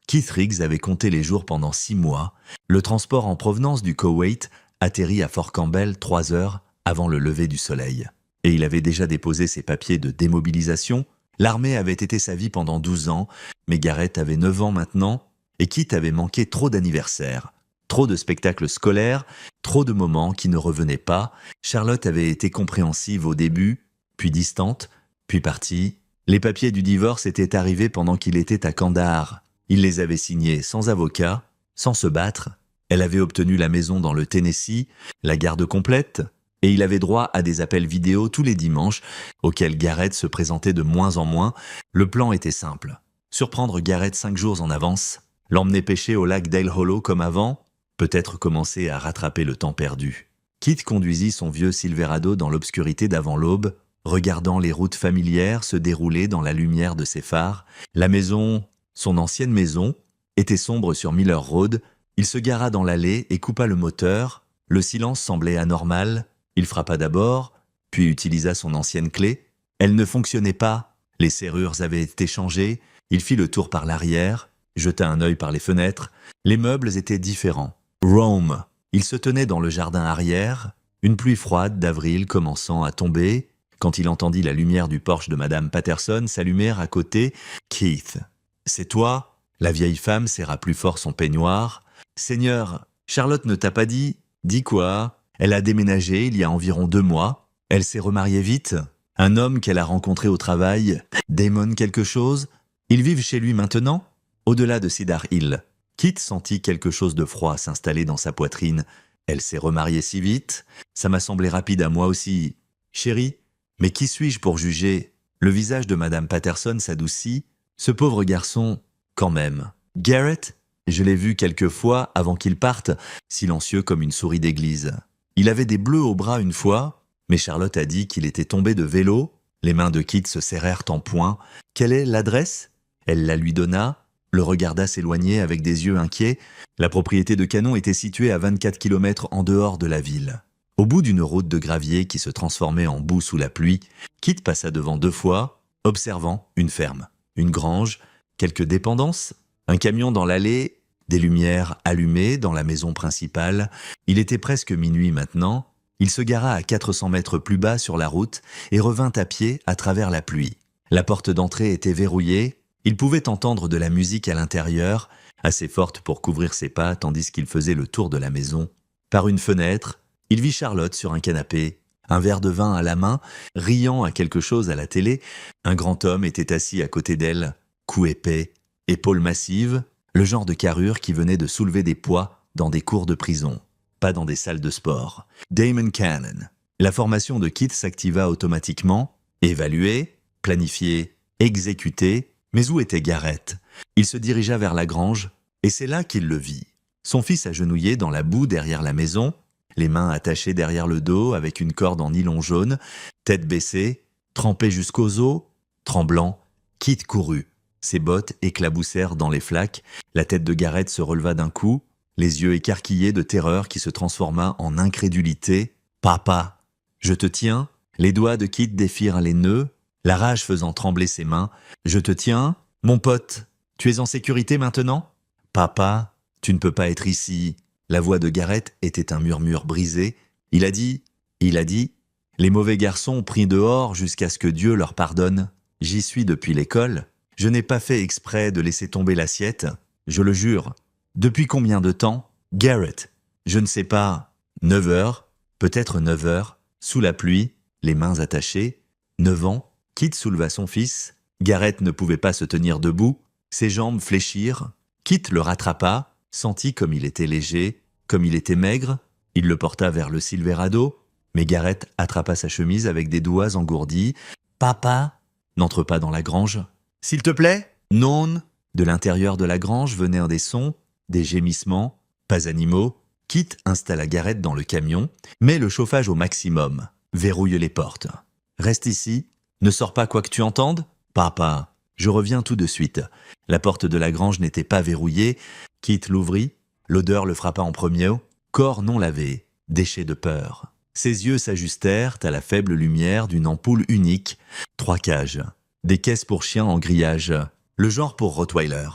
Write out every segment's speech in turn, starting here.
Keith Riggs avait compté les jours pendant 6 mois. Le transport en provenance du Koweït atterrit à Fort Campbell 3 heures avant le lever du soleil. Et il avait déjà déposé ses papiers de démobilisation. L'armée avait été sa vie pendant 12 ans, mais Garrett avait 9 ans maintenant, et Keith avait manqué trop d'anniversaires, trop de spectacles scolaires, trop de moments qui ne revenaient pas. Charlotte avait été compréhensive au début, puis distante, puis partie. Les papiers du divorce étaient arrivés pendant qu'il était à Kandahar. Il les avait signés sans avocat, sans se battre. Elle avait obtenu la maison dans le Tennessee, la garde complète, et il avait droit à des appels vidéo tous les dimanches, auxquels Garrett se présentait de moins en moins. Le plan était simple. Surprendre Garrett 5 jours en avance, l'emmener pêcher au lac Dale Hollow comme avant, peut-être commencer à rattraper le temps perdu. Keith conduisit son vieux Silverado dans l'obscurité d'avant l'aube, regardant les routes familières se dérouler dans la lumière de ses phares. La maison, son ancienne maison, était sombre sur Miller Road. Il se gara dans l'allée et coupa le moteur. Le silence semblait anormal. Il frappa d'abord, puis utilisa son ancienne clé. Elle ne fonctionnait pas. Les serrures avaient été changées. Il fit le tour par l'arrière, jeta un œil par les fenêtres. Les meubles étaient différents. Rome. Il se tenait dans le jardin arrière, une pluie froide d'avril commençant à tomber, quand il entendit la lumière du porche de Madame Patterson s'allumer à côté. « Keith, c'est toi ?» La vieille femme serra plus fort son peignoir. « Seigneur, Charlotte ne t'a pas dit ?»« Dit quoi ? Elle a déménagé il y a environ 2 mois. Elle s'est remariée vite. Un homme qu'elle a rencontré au travail, Damon quelque chose. Ils vivent chez lui maintenant, au-delà de Cedar Hill. » Keith sentit quelque chose de froid s'installer dans sa poitrine. Elle s'est remariée si vite. Ça m'a semblé rapide à moi aussi. Chérie, mais qui suis-je pour juger ? Le visage de Madame Patterson s'adoucit. Ce pauvre garçon, quand même. Garrett, je l'ai vu quelques fois avant qu'il parte, silencieux comme une souris d'église. Il avait des bleus au bras une fois, mais Charlotte a dit qu'il était tombé de vélo. Les mains de Keith se serrèrent en poing. Quelle est l'adresse ? Elle la lui donna. Le regarda s'éloigner avec des yeux inquiets. La propriété de Canon était située à 24 km en dehors de la ville. Au bout d'une route de gravier qui se transformait en boue sous la pluie, Keith passa devant 2 fois, observant une ferme, une grange, quelques dépendances, un camion dans l'allée, des lumières allumées dans la maison principale. Il était presque minuit maintenant. Il se gara à 400 mètres plus bas sur la route et revint à pied à travers la pluie. La porte d'entrée était verrouillée. Il pouvait entendre de la musique à l'intérieur, assez forte pour couvrir ses pas tandis qu'il faisait le tour de la maison. Par une fenêtre, il vit Charlotte sur un canapé, un verre de vin à la main, riant à quelque chose à la télé. Un grand homme était assis à côté d'elle, cou épais, épaules massives, le genre de carrure qui venait de soulever des poids dans des cours de prison, pas dans des salles de sport. Damon Cannon. La formation de Keith s'activa automatiquement, évaluée, planifiée, exécutée. Mais où était Garrett ? Il se dirigea vers la grange, et c'est là qu'il le vit. Son fils agenouillé dans la boue derrière la maison, les mains attachées derrière le dos avec une corde en nylon jaune, tête baissée, trempé jusqu'aux os, tremblant, Keith courut. Ses bottes éclaboussèrent dans les flaques, la tête de Garrett se releva d'un coup, les yeux écarquillés de terreur qui se transforma en incrédulité. « Papa, je te tiens ?» Les doigts de Keith défirent les nœuds, la rage faisant trembler ses mains. « Je te tiens, mon pote, tu es en sécurité maintenant ? Papa, tu ne peux pas être ici. » La voix de Garrett était un murmure brisé. Il a dit, les mauvais garçons pris dehors jusqu'à ce que Dieu leur pardonne. J'y suis depuis l'école. Je n'ai pas fait exprès de laisser tomber l'assiette, je le jure. Depuis combien de temps ? Garrett, je ne sais pas. 9 heures, peut-être 9 heures, sous la pluie, les mains attachées. 9 ans. Keith souleva son fils. Garrett ne pouvait pas se tenir debout. Ses jambes fléchirent. Keith le rattrapa, sentit comme il était léger, comme il était maigre. Il le porta vers le Silverado, mais Garrett attrapa sa chemise avec des doigts engourdis. « Papa !» N'entre pas dans la grange. « S'il te plaît !» Non. De l'intérieur de la grange venaient des sons, des gémissements, pas animaux. Keith installa Garrett dans le camion, met le chauffage au maximum, verrouille les portes. « Reste ici. Ne sors pas quoi que tu entendes ? Papa, je reviens tout de suite. » La porte de la grange n'était pas verrouillée. Keith l'ouvrit. L'odeur le frappa en premier. Corps non lavé, déchets de peur. Ses yeux s'ajustèrent à la faible lumière d'une ampoule unique. 3 cages. Des caisses pour chiens en grillage. Le genre pour Rottweiler.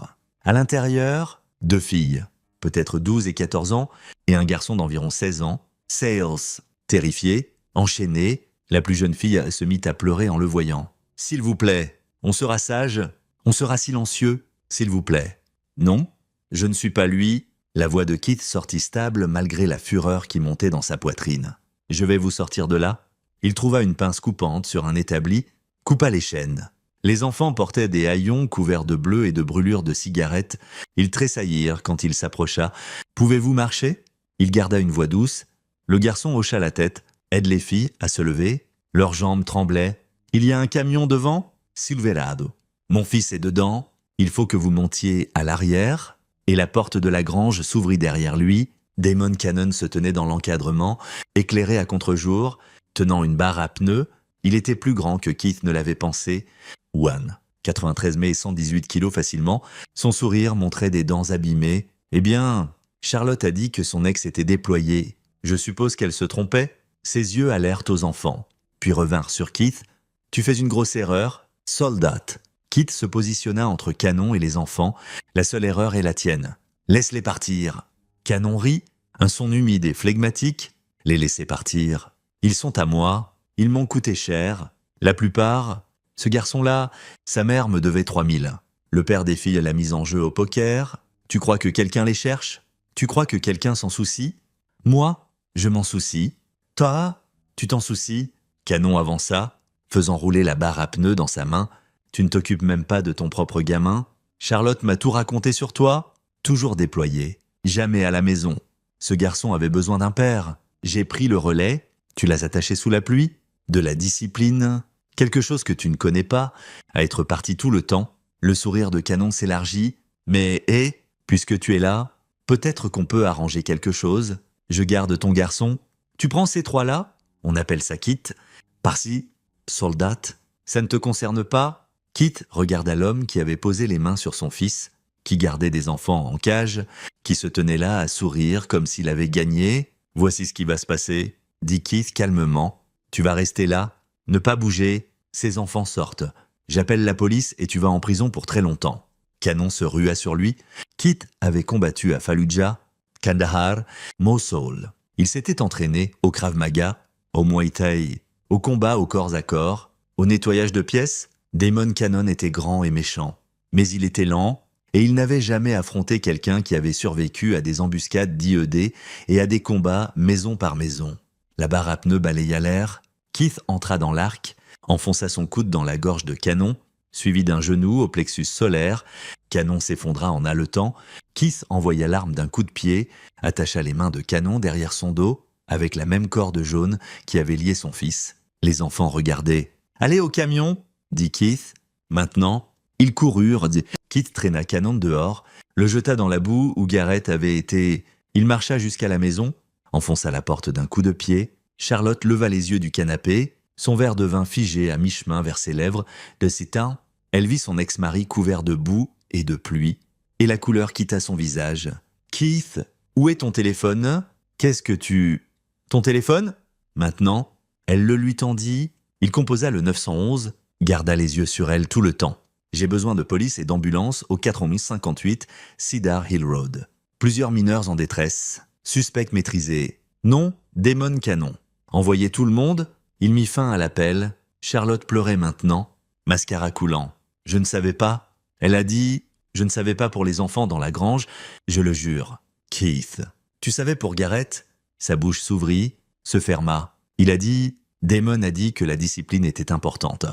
À l'intérieur, 2 filles, peut-être 12 et 14 ans, et un garçon d'environ 16 ans. Sales, terrifié, enchaîné, la plus jeune fille se mit à pleurer en le voyant. « S'il vous plaît, on sera sage, on sera silencieux, s'il vous plaît. »« Non, je ne suis pas lui. » La voix de Keith sortit stable malgré la fureur qui montait dans sa poitrine. « Je vais vous sortir de là. » Il trouva une pince coupante sur un établi, coupa les chaînes. Les enfants portaient des haillons couverts de bleu et de brûlures de cigarettes. Ils tressaillirent quand il s'approcha. « Pouvez-vous marcher ?» Il garda une voix douce. Le garçon hocha la tête. « Aide les filles à se lever. » Leurs jambes tremblaient. « Il y a un camion devant ?»« Silverado. »« Mon fils est dedans. Il faut que vous montiez à l'arrière. » Et la porte de la grange s'ouvrit derrière lui. Damon Cannon se tenait dans l'encadrement, éclairé à contre-jour, tenant une barre à pneus. Il était plus grand que Keith ne l'avait pensé. One, 93 mai et 118 kilos facilement. Son sourire montrait des dents abîmées. « Eh bien, Charlotte a dit que son ex était déployé. Je suppose qu'elle se trompait ?» Ses yeux allèrent aux enfants, puis revinrent sur Keith. « Tu fais une grosse erreur, soldat. » Keith se positionna entre Cannon et les enfants. « La seule erreur est la tienne. Laisse-les partir. » Cannon rit, un son humide et flegmatique. « Les laisser partir. Ils sont à moi. Ils m'ont coûté cher. La plupart. Ce garçon-là, sa mère me devait 3000. Le père des filles l'a mise en jeu au poker. Tu crois que quelqu'un les cherche? Tu crois que quelqu'un s'en soucie? Moi, je m'en soucie. Toi, tu t'en soucies? » Cannon avança, faisant rouler la barre à pneus dans sa main. « Tu ne t'occupes même pas de ton propre gamin? Charlotte m'a tout raconté sur toi? Toujours déployé, jamais à la maison. Ce garçon avait besoin d'un père. J'ai pris le relais. Tu l'as attaché sous la pluie? De la discipline? Quelque chose que tu ne connais pas, à être parti tout le temps. » Le sourire de Cannon s'élargit. « Mais, puisque tu es là, peut-être qu'on peut arranger quelque chose. Je garde ton garçon. Tu prends ces 3-là? On appelle ça Keith. Par-ci, soldat. Ça ne te concerne pas? » Keith regarda l'homme qui avait posé les mains sur son fils, qui gardait des enfants en cage, qui se tenait là à sourire comme s'il avait gagné. « Voici ce qui va se passer, » dit Keith calmement. « Tu vas rester là, ne pas bouger. Ces enfants sortent. J'appelle la police et tu vas en prison pour très longtemps. » Cannon se rua sur lui. Keith avait combattu à Fallujah, Kandahar, Mosul. Il s'était entraîné au Krav Maga, au Muay Thai, au combat au corps à corps, au nettoyage de pièces. Damon Cannon était grand et méchant, mais il était lent et il n'avait jamais affronté quelqu'un qui avait survécu à des embuscades d'IED et à des combats maison par maison. La barre à pneus balaya l'air. Keith entra dans l'arc, enfonça son coude dans la gorge de Cannon, suivi d'un genou au plexus solaire. Cannon s'effondra en haletant. Keith envoya l'arme d'un coup de pied, attacha les mains de Cannon derrière son dos, avec la même corde jaune qui avait lié son fils. Les enfants regardaient. « Allez au camion !» dit Keith. Maintenant, ils coururent. Keith traîna Cannon dehors, le jeta dans la boue où Garrett avait été. Il marcha jusqu'à la maison, enfonça la porte d'un coup de pied. Charlotte leva les yeux du canapé, son verre de vin figé à mi-chemin vers ses lèvres. De ses temps, elle vit son ex-mari couvert de boue et de pluie, et la couleur quitta son visage. « Keith, où est ton téléphone? Qu'est-ce que tu... Ton téléphone ?» Maintenant, elle le lui tendit. Il composa le 911, garda les yeux sur elle tout le temps. « J'ai besoin de police et d'ambulance au 4058 Cedar Hill Road. Plusieurs mineurs en détresse. Suspect maîtrisé. Non, Damon Cannon. Envoyez tout le monde. » Il mit fin à l'appel. Charlotte pleurait maintenant, mascara coulant. « Je ne savais pas. » Elle a dit « Je ne savais pas pour les enfants dans la grange. Je le jure. » Keith. « Tu savais pour Garrett ?» Sa bouche s'ouvrit, se ferma. Il a dit « Damon a dit que la discipline était importante.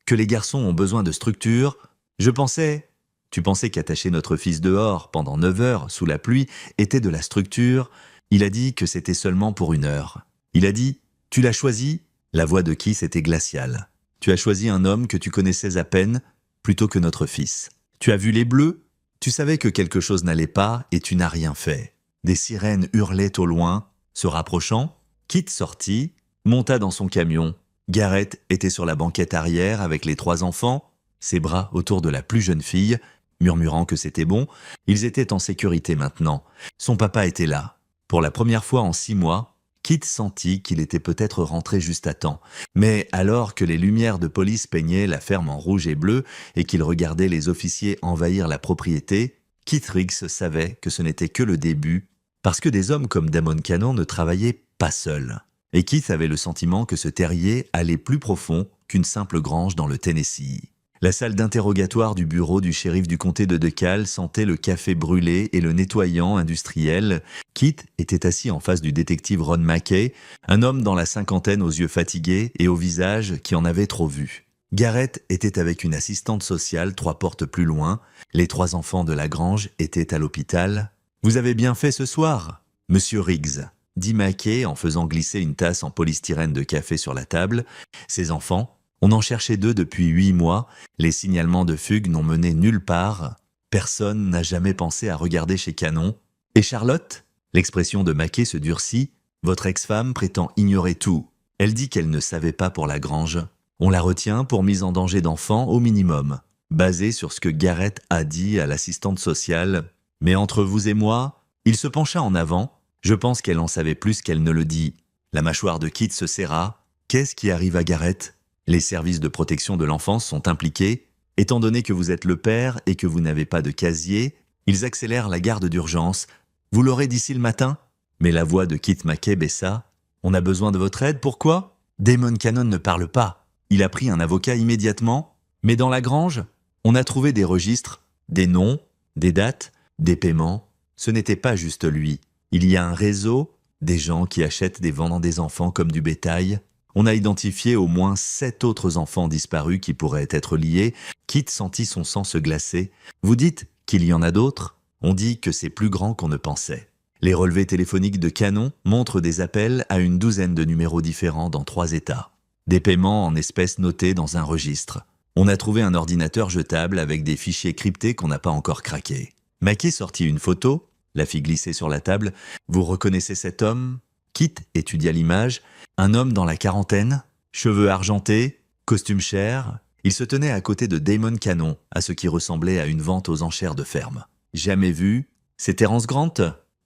Que les garçons ont besoin de structure. Je pensais... » Tu pensais qu'attacher notre fils dehors pendant 9 heures sous la pluie était de la structure. Il a dit que c'était seulement pour 1 heure. Il a dit « Tu l'as choisi ?» La voix de Keith était glaciale. « Tu as choisi un homme que tu connaissais à peine plutôt que notre fils. Tu as vu les bleus. Tu savais que quelque chose n'allait pas et tu n'as rien fait. » Des sirènes hurlaient au loin. Se rapprochant, Keith sortit, monta dans son camion. Garrett était sur la banquette arrière avec les 3 enfants, ses bras autour de la plus jeune fille, murmurant que c'était bon. Ils étaient en sécurité maintenant. Son papa était là. Pour la première fois en 6 mois, Keith sentit qu'il était peut-être rentré juste à temps. Mais alors que les lumières de police peignaient la ferme en rouge et bleu et qu'il regardait les officiers envahir la propriété, Keith Riggs savait que ce n'était que le début, parce que des hommes comme Damon Cannon ne travaillaient pas seuls. Et Keith avait le sentiment que ce terrier allait plus profond qu'une simple grange dans le Tennessee. La salle d'interrogatoire du bureau du shérif du comté de DeKalb sentait le café brûlé et le nettoyant industriel. Keith était assis en face du détective Ron Mackey, un homme dans la cinquantaine aux yeux fatigués et au visage qui en avait trop vu. Garrett était avec une assistante sociale 3 portes plus loin. Les 3 enfants de la grange étaient à l'hôpital. « Vous avez bien fait ce soir, Monsieur Riggs », dit Mackey en faisant glisser une tasse en polystyrène de café sur la table. Ces enfants, on en cherchait 2 depuis 8 mois. Les signalements de fugue n'ont mené nulle part. Personne n'a jamais pensé à regarder chez Cannon. Et Charlotte ? L'expression de Mackey se durcit. Votre ex-femme prétend ignorer tout. Elle dit qu'elle ne savait pas pour la grange. On la retient pour mise en danger d'enfant au minimum, basé sur ce que Garrett a dit à l'assistante sociale. Mais entre vous et moi, il se pencha en avant. Je pense qu'elle en savait plus qu'elle ne le dit. La mâchoire de Keith se serra. Qu'est-ce qui arrive à Garrett ? Les services de protection de l'enfance sont impliqués. Étant donné que vous êtes le père et que vous n'avez pas de casier, ils accélèrent la garde d'urgence. Vous l'aurez d'ici le matin ? Mais la voix de Keith Mackey baissa. On a besoin de votre aide, pourquoi ? Damon Cannon ne parle pas. Il a pris un avocat immédiatement. Mais dans la grange, on a trouvé des registres, des noms, des dates, des paiements. Ce n'était pas juste lui. Il y a un réseau, des gens qui achètent des vendant des enfants comme du bétail. On a identifié au moins 7 autres enfants disparus qui pourraient être liés. Keith sentit son sang se glacer. Vous dites qu'il y en a d'autres ? On dit que c'est plus grand qu'on ne pensait. Les relevés téléphoniques de Cannon montrent des appels à une 12aine de numéros différents dans 3 États. Des paiements en espèces notés dans un registre. On a trouvé un ordinateur jetable avec des fichiers cryptés qu'on n'a pas encore craqués. Mackey sortit une photo, la fit glisser sur la table. Vous reconnaissez cet homme ? Keith étudia l'image. Un homme dans la quarantaine, cheveux argentés, costume cher. Il se tenait à côté de Damon Cannon, à ce qui ressemblait à une vente aux enchères de ferme. Jamais vu. C'est Terence Grant,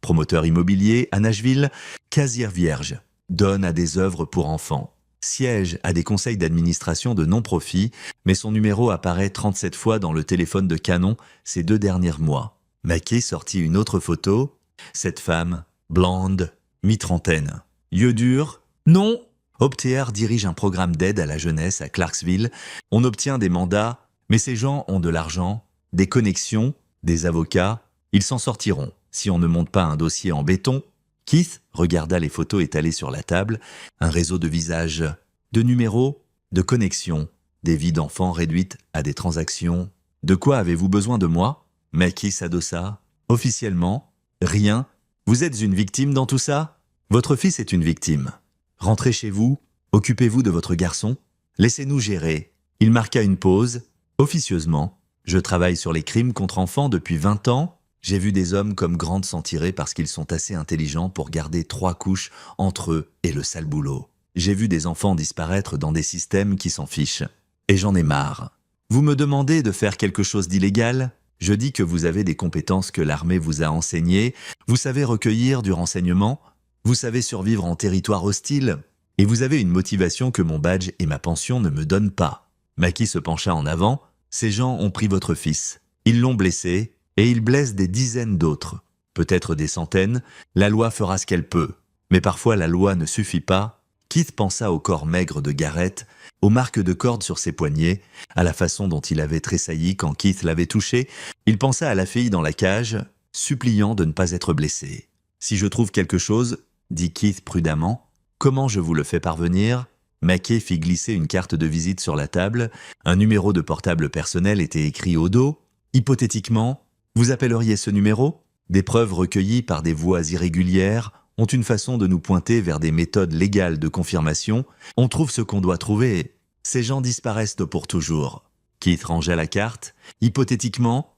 promoteur immobilier à Nashville, casier vierge, donne à des œuvres pour enfants. Siège à des conseils d'administration de non-profit, mais son numéro apparaît 37 fois dans le téléphone de Cannon ces 2 derniers mois. Mackey sortit une autre photo. Cette femme, blonde, mi-trentaine. Yeux durs. Non. OPTR dirige un programme d'aide à la jeunesse à Clarksville. On obtient des mandats, mais ces gens ont de l'argent, des connexions, des avocats. Ils s'en sortiront si on ne monte pas un dossier en béton. Keith regarda les photos étalées sur la table, un réseau de visages, de numéros, de connexions, des vies d'enfants réduites à des transactions. De quoi avez-vous besoin de moi ? Mackey s'adossa. Officiellement, rien. Vous êtes une victime dans tout ça ? Votre fils est une victime. Rentrez chez vous, occupez-vous de votre garçon, laissez-nous gérer. Il marqua une pause. Officieusement, je travaille sur les crimes contre enfants depuis 20 ans. J'ai vu des hommes comme Grant s'en tirer parce qu'ils sont assez intelligents pour garder 3 couches entre eux et le sale boulot. J'ai vu des enfants disparaître dans des systèmes qui s'en fichent. Et j'en ai marre. Vous me demandez de faire quelque chose d'illégal ? Je dis que vous avez des compétences que l'armée vous a enseignées. Vous savez recueillir du renseignement. Vous savez survivre en territoire hostile. Et vous avez une motivation que mon badge et ma pension ne me donnent pas. Mackey se pencha en avant. Ces gens ont pris votre fils. Ils l'ont blessé. Et il blesse des dizaines d'autres, peut-être des centaines. La loi fera ce qu'elle peut. Mais parfois la loi ne suffit pas. Keith pensa au corps maigre de Garrett, aux marques de cordes sur ses poignets, à la façon dont il avait tressailli quand Keith l'avait touché. Il pensa à la fille dans la cage, suppliant de ne pas être blessée. « Si je trouve quelque chose, » dit Keith prudemment, « comment je vous le fais parvenir ?» Mackey fit glisser une carte de visite sur la table. Un numéro de portable personnel était écrit au dos. Hypothétiquement, vous appelleriez ce numéro ? Des preuves recueillies par des voies irrégulières ont une façon de nous pointer vers des méthodes légales de confirmation. On trouve ce qu'on doit trouver. Ces gens disparaissent pour toujours. Keith rangea la carte. Hypothétiquement,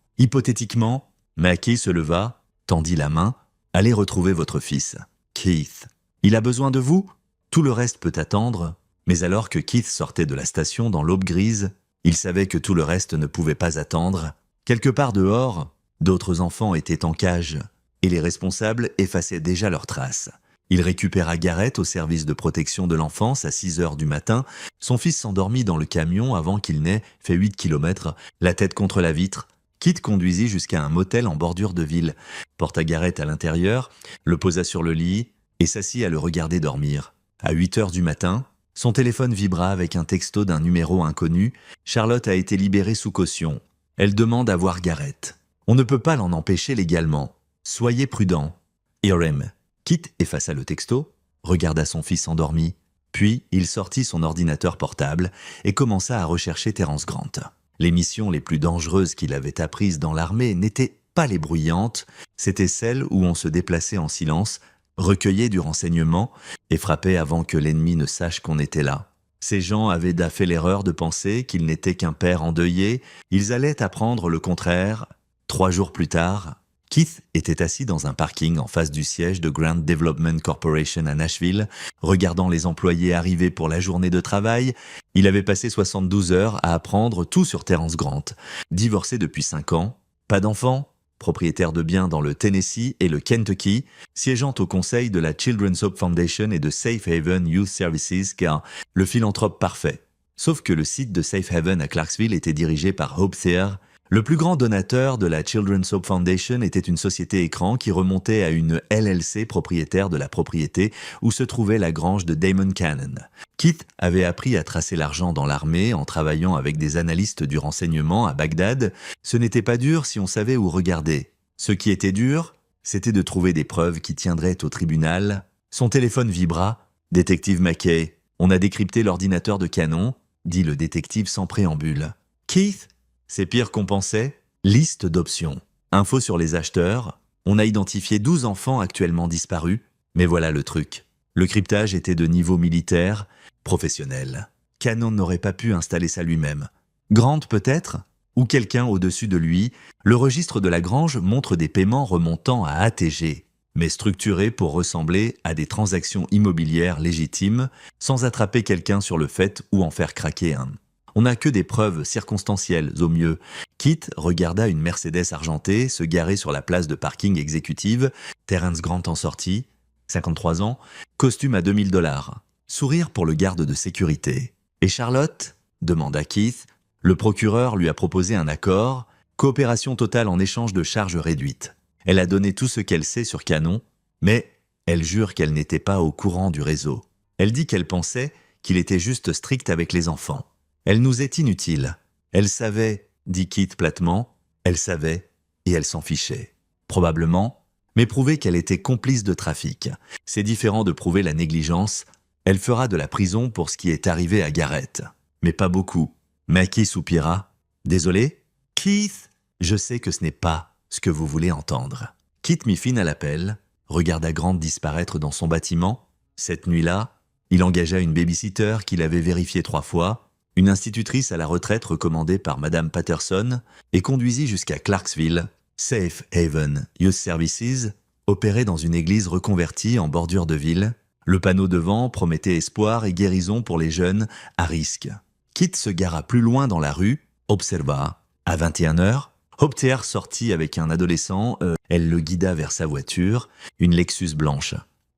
Mackey se leva, tendit la main. Allez retrouver votre fils. Keith. Il a besoin de vous ? Tout le reste peut attendre. Mais alors que Keith sortait de la station dans l'aube grise, il savait que tout le reste ne pouvait pas attendre. Quelque part dehors, d'autres enfants étaient en cage, et les responsables effaçaient déjà leurs traces. Il récupéra Garrett au service de protection de l'enfance à 6 heures du matin. Son fils s'endormit dans le camion avant qu'il n'ait fait 8 kilomètres, la tête contre la vitre. Kit conduisit jusqu'à un motel en bordure de ville, porta Garrett à l'intérieur, le posa sur le lit et s'assit à le regarder dormir. À 8 heures du matin, son téléphone vibra avec un texto d'un numéro inconnu. Charlotte a été libérée sous caution. Elle demande à voir Garrett. On ne peut pas l'en empêcher légalement. Soyez prudent. Irem. Kit effaça le texto, regarda son fils endormi, puis il sortit son ordinateur portable et commença à rechercher Terence Grant. Les missions les plus dangereuses qu'il avait apprises dans l'armée n'étaient pas les bruyantes, c'étaient celles où on se déplaçait en silence, recueillait du renseignement et frappait avant que l'ennemi ne sache qu'on était là. Ces gens avaient fait l'erreur de penser qu'ils n'étaient qu'un père endeuillé, ils allaient apprendre le contraire. 3 jours plus tard, Keith était assis dans un parking en face du siège de Grant Development Corporation à Nashville, regardant les employés arriver pour la journée de travail. Il avait passé 72 heures à apprendre tout sur Terence Grant. Divorcé depuis 5 ans, pas d'enfant, propriétaire de biens dans le Tennessee et le Kentucky, siégeant au conseil de la Children's Hope Foundation et de Safe Haven Youth Services, car le philanthrope parfait. Sauf que le site de Safe Haven à Clarksville était dirigé par Hope Thayer. Le plus grand donateur de la Children's Hope Foundation était une société écran qui remontait à une LLC propriétaire de la propriété où se trouvait la grange de Damon Cannon. Keith avait appris à tracer l'argent dans l'armée en travaillant avec des analystes du renseignement à Bagdad. Ce n'était pas dur si on savait où regarder. Ce qui était dur, c'était de trouver des preuves qui tiendraient au tribunal. Son téléphone vibra. « Détective Mackay, on a décrypté l'ordinateur de Cannon », dit le détective sans préambule. « Keith ?» C'est pire qu'on pensait. Liste d'options. Info sur les acheteurs. On a identifié 12 enfants actuellement disparus. Mais voilà le truc. Le cryptage était de niveau militaire, professionnel. Cannon n'aurait pas pu installer ça lui-même. Grant peut-être? Ou quelqu'un au-dessus de lui. Le registre de la grange montre des paiements remontant à ATG, mais structurés pour ressembler à des transactions immobilières légitimes, sans attraper quelqu'un sur le fait ou en faire craquer un. On n'a que des preuves circonstancielles au mieux. Kit regarda une Mercedes argentée se garer sur la place de parking exécutive. Terence Grant en sortit, 53 ans, costume à $2000. Sourire pour le garde de sécurité. « Et Charlotte ?» demanda Keith. Le procureur lui a proposé un accord, coopération totale en échange de charges réduites. Elle a donné tout ce qu'elle sait sur Cannon, mais elle jure qu'elle n'était pas au courant du réseau. Elle dit qu'elle pensait qu'il était juste strict avec les enfants. Elle nous est inutile. Elle savait, dit Keith platement, elle savait et elle s'en fichait. Probablement, mais prouver qu'elle était complice de trafic. C'est différent de prouver la négligence. Elle fera de la prison pour ce qui est arrivé à Garrett. Mais pas beaucoup. Mackie soupira. Désolé, Keith, je sais que ce n'est pas ce que vous voulez entendre. Keith mit fin à l'appel, regarda Grant disparaître dans son bâtiment. Cette nuit-là, il engagea une babysitter qu'il avait vérifiée 3 fois, une institutrice à la retraite recommandée par Madame Patterson, et conduisit jusqu'à Clarksville. Safe Haven Youth Services opérait dans une église reconvertie en bordure de ville. Le panneau devant promettait espoir et guérison pour les jeunes à risque. Kit se gara plus loin dans la rue, observa. À 21 heures, Hope Thayer sortit avec un adolescent. Elle le guida vers sa voiture, une Lexus blanche.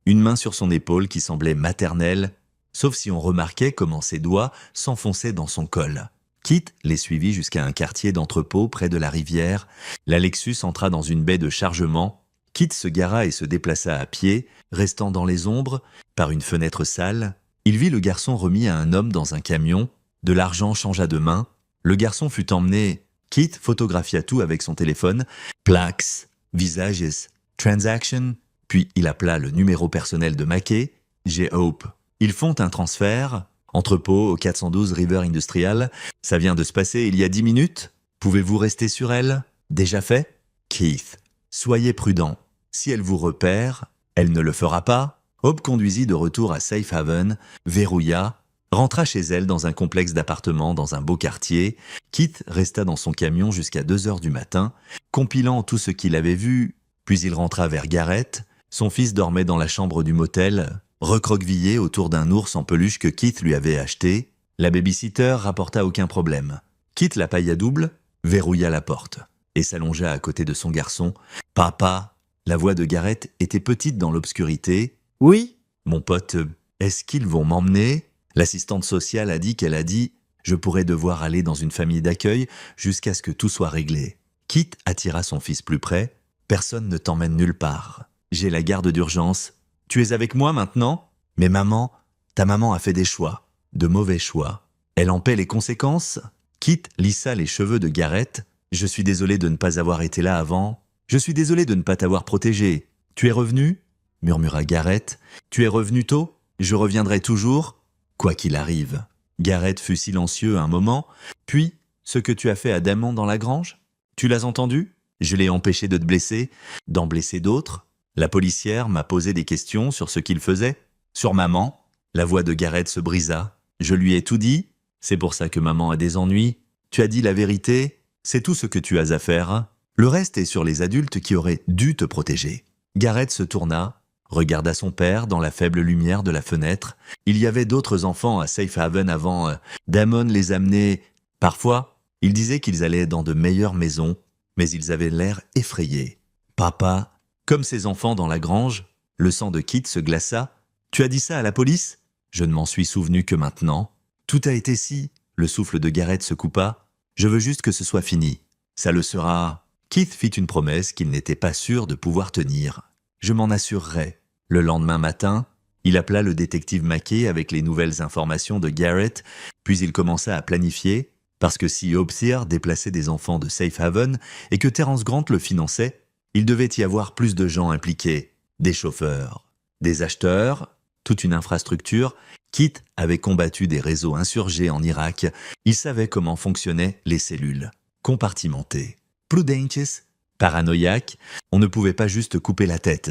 Une main sur son épaule qui semblait maternelle, sauf si on remarquait comment ses doigts s'enfonçaient dans son col. Kit les suivit jusqu'à un quartier d'entrepôt près de la rivière. La Lexus entra dans une baie de chargement. Kit se gara et se déplaça à pied, restant dans les ombres. Par une fenêtre sale, il vit le garçon remis à un homme dans un camion. De l'argent changea de main. Le garçon fut emmené. Kit photographia tout avec son téléphone. Plaques, visages, transaction. Puis il appela le numéro personnel de Mackay. J'ai Hope. Ils font un transfert. Entrepôt au 412 River Industrial. Ça vient de se passer il y a 10 minutes. Pouvez-vous rester sur elle? Déjà fait? Keith. Soyez prudent. Si elle vous repère, elle ne le fera pas. Hope conduisit de retour à Safe Haven, verrouilla, rentra chez elle dans un complexe d'appartements dans un beau quartier. Keith resta dans son camion jusqu'à 2 heures du matin, compilant tout ce qu'il avait vu, puis il rentra vers Garrett. Son fils dormait dans la chambre du motel, recroquevillé autour d'un ours en peluche que Keith lui avait acheté. La babysitter rapporta aucun problème. Keith la pailla double, verrouilla la porte et s'allongea à côté de son garçon. « Papa !» La voix de Garrett était petite dans l'obscurité. « Oui ?» « Mon pote, est-ce qu'ils vont m'emmener ?» L'assistante sociale a dit qu'elle a dit « Je pourrais devoir aller dans une famille d'accueil jusqu'à ce que tout soit réglé. » Kit attira son fils plus près. Personne ne t'emmène nulle part. J'ai la garde d'urgence. Tu es avec moi maintenant? Mais maman, ta maman a fait des choix. De mauvais choix. Elle en paie les conséquences? Kit lissa les cheveux de Garrett. Je suis désolé de ne pas avoir été là avant. Je suis désolé de ne pas t'avoir protégé. Tu es revenu? Murmura Garrett. Tu es revenu tôt? Je reviendrai toujours, quoi qu'il arrive. Garrett fut silencieux un moment. Puis, ce que tu as fait à Damon dans la grange? Tu l'as entendu? Je l'ai empêché de te blesser, d'en blesser d'autres. La policière m'a posé des questions sur ce qu'il faisait. Sur maman. La voix de Garrett se brisa. Je lui ai tout dit. C'est pour ça que maman a des ennuis. Tu as dit la vérité. C'est tout ce que tu as à faire. Le reste est sur les adultes qui auraient dû te protéger. Garrett se tourna, regarda son père dans la faible lumière de la fenêtre. Il y avait d'autres enfants à Safe Haven avant. Damon les amenait. Parfois, il disait qu'ils allaient dans de meilleures maisons, mais ils avaient l'air effrayés. Papa, comme ces enfants dans la grange, le sang de Kit se glaça. Tu as dit ça à la police? Je ne m'en suis souvenu que maintenant. Tout a été si. Le souffle de Garrett se coupa. Je veux juste que ce soit fini. Ça le sera. Keith fit une promesse qu'il n'était pas sûr de pouvoir tenir. Je m'en assurerai. Le lendemain matin, il appela le détective Mackey avec les nouvelles informations de Garrett, puis il commença à planifier, parce que si Hopseer déplaçait des enfants de Safe Haven et que Terence Grant le finançait, il devait y avoir plus de gens impliqués, des chauffeurs, des acheteurs, toute une infrastructure. Kit avait combattu des réseaux insurgés en Irak, il savait comment fonctionnaient les cellules, compartimentées. Prudentious, paranoïaque, on ne pouvait pas juste couper la tête,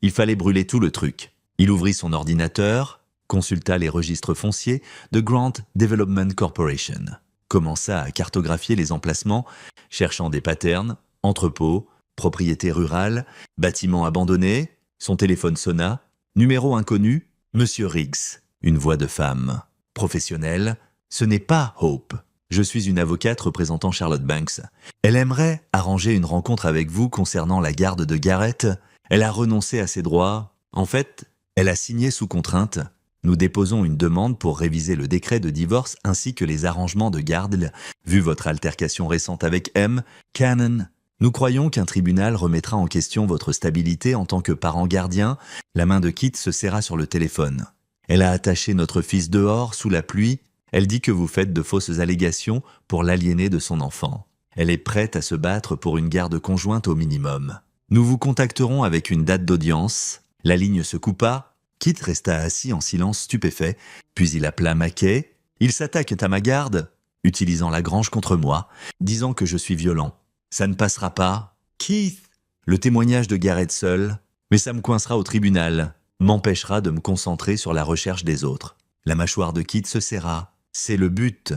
il fallait brûler tout le truc. Il ouvrit son ordinateur, consulta les registres fonciers de Grant Development Corporation, commença à cartographier les emplacements, cherchant des patterns, entrepôts, propriétés rurales, bâtiments abandonnés. Son téléphone sonna, numéro inconnu, Monsieur Riggs, une voix de femme. Professionnelle, ce n'est pas Hope. Je suis une avocate représentant Charlotte Banks. Elle aimerait arranger une rencontre avec vous concernant la garde de Garrett. Elle a renoncé à ses droits. En fait, elle a signé sous contrainte. Nous déposons une demande pour réviser le décret de divorce ainsi que les arrangements de garde. Vu votre altercation récente avec M. Cannon, nous croyons qu'un tribunal remettra en question votre stabilité en tant que parent gardien. La main de Kit se serra sur le téléphone. Elle a attaché notre fils dehors, sous la pluie. Elle dit que vous faites de fausses allégations pour l'aliéner de son enfant. Elle est prête à se battre pour une garde conjointe au minimum. Nous vous contacterons avec une date d'audience. La ligne se coupa. Kit resta assis en silence stupéfait, puis il appela Mackay. Il s'attaque à ma garde, utilisant la grange contre moi, disant que je suis violent. Ça ne passera pas. Keith, le témoignage de Garrett seul, mais ça me coincera au tribunal, m'empêchera de me concentrer sur la recherche des autres. La mâchoire de Kit se serra. C'est le but.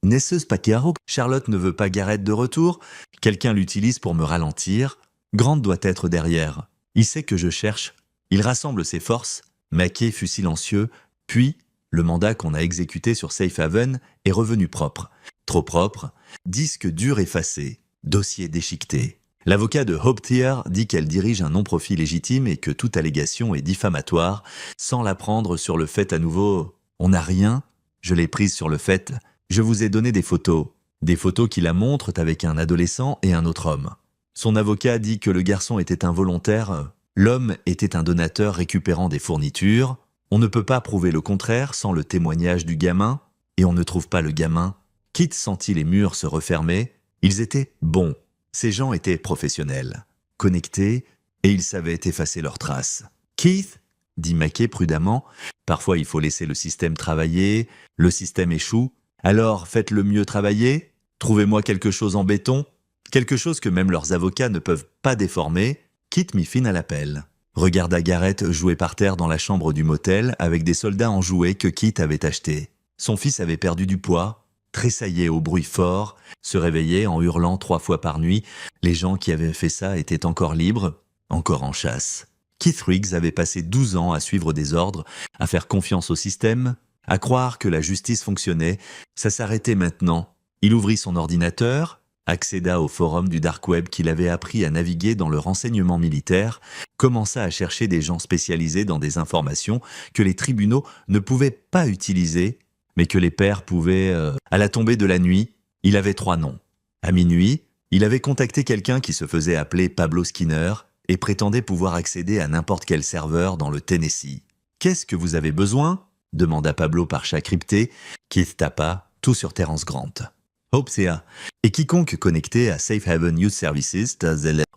N'est-ce pas caro? Charlotte ne veut pas Garrett de retour. Quelqu'un l'utilise pour me ralentir. Grant doit être derrière. Il sait que je cherche. Il rassemble ses forces. Mackay fut silencieux. Puis, le mandat qu'on a exécuté sur Safe Haven est revenu propre. Trop propre. Disque dur effacé. Dossier déchiqueté. L'avocat de Hopseer dit qu'elle dirige un non-profit légitime et que toute allégation est diffamatoire, sans la prendre sur le fait à nouveau. On n'a rien. Je l'ai prise sur le fait. Je vous ai donné des photos. Des photos qui la montrent avec un adolescent et un autre homme. Son avocat dit que le garçon était involontaire. L'homme était un donateur récupérant des fournitures. On ne peut pas prouver le contraire sans le témoignage du gamin. Et on ne trouve pas le gamin. Kit sentit les murs se refermer. Ils étaient bons. Ces gens étaient professionnels, connectés, et ils savaient effacer leurs traces. Keith, dit Mackay prudemment, parfois il faut laisser le système travailler, le système échoue, alors faites-le mieux travailler, trouvez-moi quelque chose en béton, quelque chose que même leurs avocats ne peuvent pas déformer. Kit mit fin à l'appel. Regarda Garrett jouer par terre dans la chambre du motel avec des soldats en jouets que Kit avait achetés. Son fils avait perdu du poids, tressaillait au bruit fort, se réveillait en hurlant 3 fois par nuit. Les gens qui avaient fait ça étaient encore libres, encore en chasse. Keith Riggs avait passé 12 ans à suivre des ordres, à faire confiance au système, à croire que la justice fonctionnait. Ça s'arrêtait maintenant. Il ouvrit son ordinateur, accéda au forum du dark web qu'il avait appris à naviguer dans le renseignement militaire, commença à chercher des gens spécialisés dans des informations que les tribunaux ne pouvaient pas utiliser, mais que les pairs pouvaient. À la tombée de la nuit, il avait 3 noms. À minuit, Il avait contacté quelqu'un qui se faisait appeler Pablo Skinner et prétendait pouvoir accéder à n'importe quel serveur dans le Tennessee. « Qu'est-ce que vous avez besoin ?» demanda Pablo par chat crypté. Keith tapa, tout sur Terence Grant. Hope CA. Et quiconque connecté à Safe Haven Youth Services,